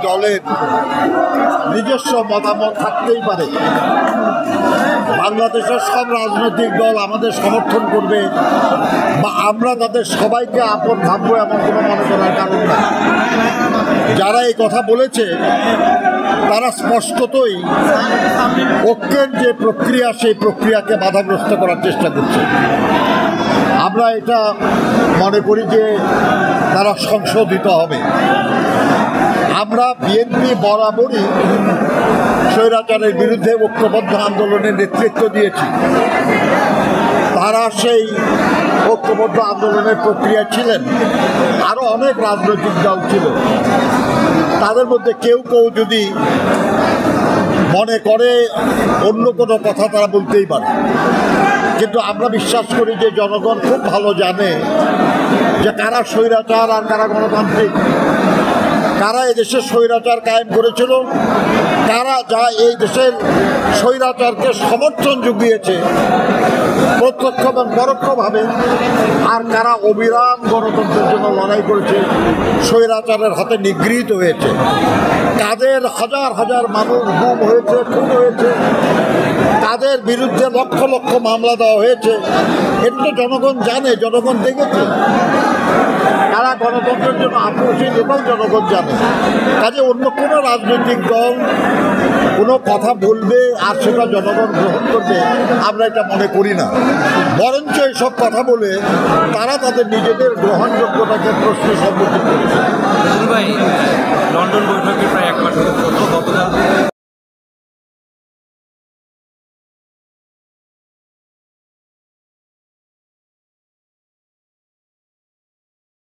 দলের নিজস্ব মতামত থাকতেই পারে। বাংলাদেশের সব রাজনৈতিক দল আমাদের সমর্থন করবে বা আমরা তাদের সবাইকে আপন ভাববো এমন কোনো মনে করার কারণ না। যারা এই কথা বলেছে তারা স্পষ্টতই ঐক্যের যে প্রক্রিয়া সেই প্রক্রিয়াকে বাধাগ্রস্ত করার চেষ্টা করছে। আমরা এটা মনে করি যে তারা সংশোধিত হবে। আমরা বিএনপি বরাবরই স্বৈরাচারের বিরুদ্ধে ঐক্যবদ্ধ আন্দোলনের নেতৃত্ব দিয়েছি। তারা সেই ঐক্যবদ্ধ আন্দোলনের প্রক্রিয়া ছিলেন। আরও অনেক রাজনৈতিক দল ছিল। তাদের মধ্যে কেউ কেউ যদি মনে করে অন্য কোনো কথা তারা বলতেই পারে, কিন্তু আমরা বিশ্বাস করি যে জনগণ খুব ভালো জানে যে কারা স্বৈরাচার আর কারা গণতান্ত্রিক, কারা এই দেশের স্বৈরাচার কায়েম করেছিল, কারা যা এই দেশের স্বৈরাচারকে সমর্থন জুগিয়েছে প্রত্যক্ষ এবং পরোক্ষভাবে, আর কারা অবিরাম গণতন্ত্রের জন্য লড়াই করেছে, স্বৈরাচারের হাতে নিগৃহীত হয়েছে, কাদের হাজার হাজার মানুষ গুম হয়েছে, খুন হয়েছে, তাদের বিরুদ্ধে লক্ষ লক্ষ মামলা দেওয়া হয়েছে। এটা তো জনগণ জানে, জনগণ দেখেছে। তারা গণতন্ত্রের জন্য আক্রোশী এবং জনগণ জানে। কাজে অন্য কোনো রাজনৈতিক দল কোনো কথা বলবে আর সেটা জনগণ গ্রহণ করবে আমরা এটা মনে করি না। বরঞ্চ এইসব কথা বলে তারা তাদের নিজেদের গ্রহণযোগ্যতাকে প্রশ্নের সম্মুখীন করেছে। লন্ডন বৈঠকে প্রায় 1 মাস